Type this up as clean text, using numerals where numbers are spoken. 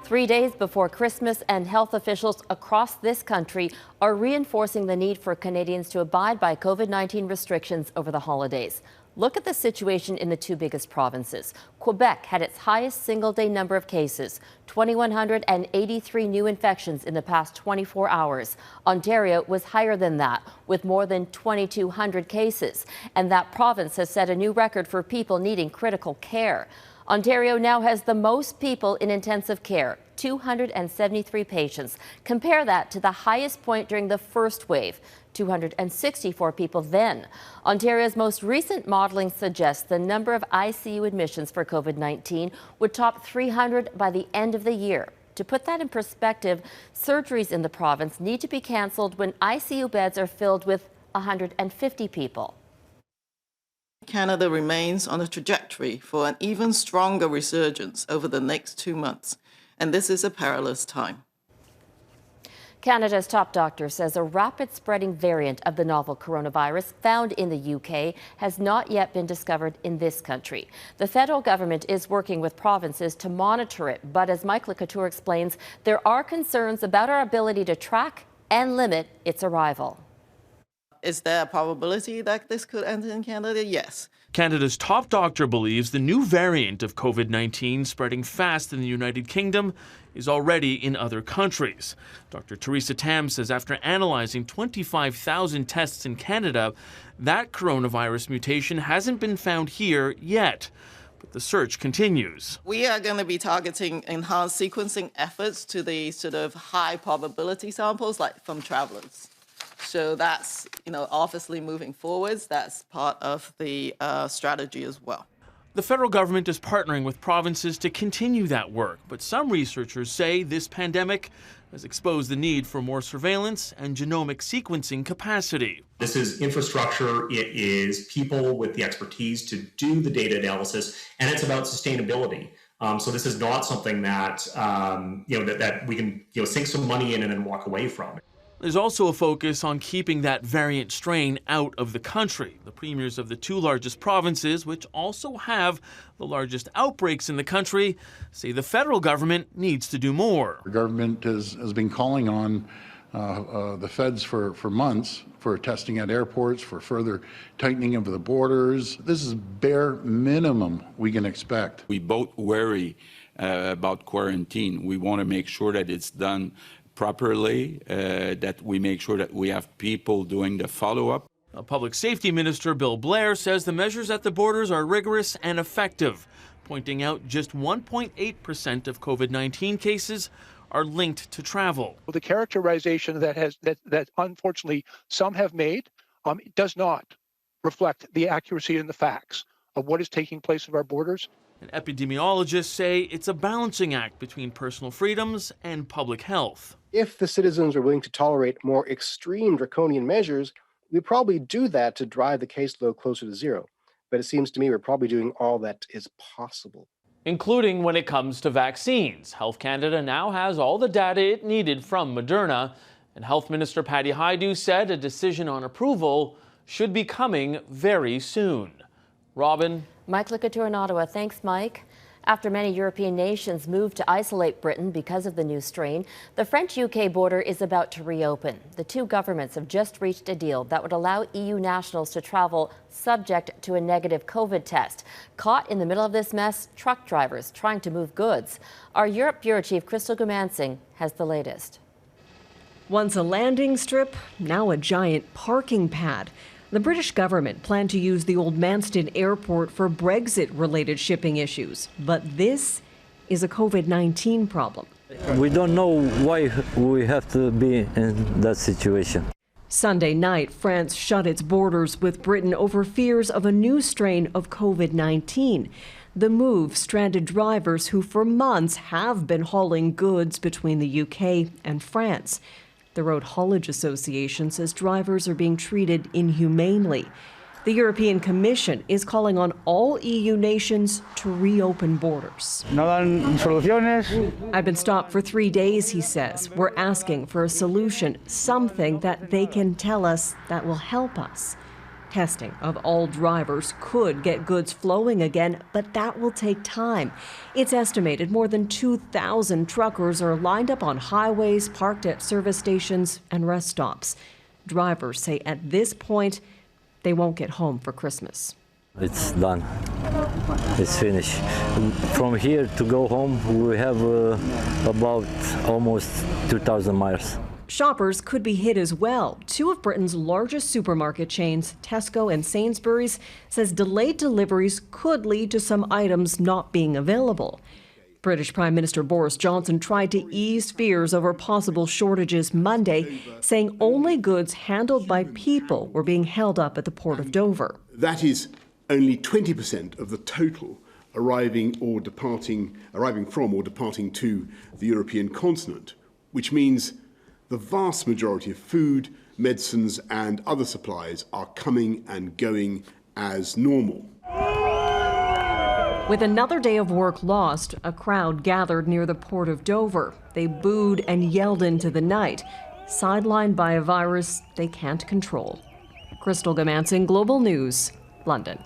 3 days before Christmas, and health officials across this country are reinforcing the need for Canadians to abide by COVID-19 restrictions over the holidays. Look at the situation in the two biggest provinces. Quebec had its highest single-day number of cases, 2,183 new infections in the past 24 hours. Ontario was higher than that, with more than 2,200 cases. And that province has set a new record for people needing critical care. Ontario now has the most people in intensive care, 273 patients. Compare that to the highest point during the first wave, 264 people then. Ontario's most recent modeling suggests the number of ICU admissions for COVID-19 would top 300 by the end of the year. To put that in perspective, surgeries in the province need to be cancelled when ICU beds are filled with 150 people. Canada remains on a trajectory for an even stronger resurgence over the next 2 months, and this is a perilous time. Canada's top doctor says a rapid spreading variant of the novel coronavirus found in the UK has not yet been discovered in this country. The federal government is working with provinces to monitor it, but as Mike Le Couteur explains, there are concerns about our ability to track and limit its arrival. Is there a probability that this could enter in Canada? Yes. Canada's top doctor believes the new variant of COVID-19 spreading fast in the United Kingdom is already in other countries. Dr. Theresa Tam says after analyzing 25,000 tests in Canada, that coronavirus mutation hasn't been found here yet. But the search continues. We are going to be targeting enhanced sequencing efforts to the sort of high probability samples, like from travelers. So that's, obviously moving forwards. That's part of the strategy as well. The federal government is partnering with provinces to continue that work, but some researchers say this pandemic has exposed the need for more surveillance and genomic sequencing capacity. This is infrastructure, it is people with the expertise to do the data analysis, and it's about sustainability. So this is not something that, that we can, sink some money in and then walk away from. There's also a focus on keeping that variant strain out of the country. The premiers of the two largest provinces, which also have the largest outbreaks in the country, say the federal government needs to do more. The government has been calling on the feds for months for testing at airports, for further tightening of the borders. This is bare minimum we can expect. We both worry about quarantine. We want to make sure that it's done properly, that we make sure that we have people doing the follow-up. Public Safety Minister Bill Blair says the measures at the borders are rigorous and effective, pointing out just 1.8% of COVID-19 cases are linked to travel. The characterization that unfortunately some have made does not reflect the accuracy and the facts of what is taking place at our borders. And epidemiologists say it's a balancing act between personal freedoms and public health. If the citizens are willing to tolerate more extreme draconian measures, we probably do that to drive the caseload closer to zero. But it seems to me we're probably doing all that is possible. Including when it comes to vaccines. Health Canada now has all the data it needed from Moderna. And Health Minister Patty Hajdu said a decision on approval should be coming very soon. Robin? Mike Le Couteur in Ottawa. Thanks, Mike. After many European nations moved to isolate Britain because of the new strain, the France-U.K. border is about to reopen. The two governments have just reached a deal that would allow EU nationals to travel subject to a negative COVID test. Caught in the middle of this mess, truck drivers trying to move goods. Our Europe Bureau Chief Crystal Goomansingh has the latest. Once a landing strip, now a giant parking pad. The British government planned to use the old Manston airport for Brexit-related shipping issues. But this is a COVID-19 problem. We don't know why we have to be in that situation. Sunday night, France shut its borders with Britain over fears of a new strain of COVID-19. The move stranded drivers who for months have been hauling goods between the UK and France. The Road Haulage Association says drivers are being treated inhumanely. The European Commission is calling on all EU nations to reopen borders. I've been stopped for 3 days, he says. We're asking for a solution, something that they can tell us that will help us. Testing of all drivers could get goods flowing again, but that will take time. It's estimated more than 2,000 truckers are lined up on highways, parked at service stations and rest stops. Drivers say at this point, they won't get home for Christmas. It's done. It's finished. From here to go home, we have about almost 2,000 miles. Shoppers could be hit as well. Two of Britain's largest supermarket chains, Tesco and Sainsbury's, says delayed deliveries could lead to some items not being available. British Prime Minister Boris Johnson tried to ease fears over possible shortages Monday, saying only goods handled by people were being held up at the port of Dover. That is only 20% of the total arriving from or departing to the European continent, which means the vast majority of food, medicines and other supplies are coming and going as normal. With another day of work lost, a crowd gathered near the port of Dover. They booed and yelled into the night, sidelined by a virus they can't control. Crystal Goomansingh, Global News, London.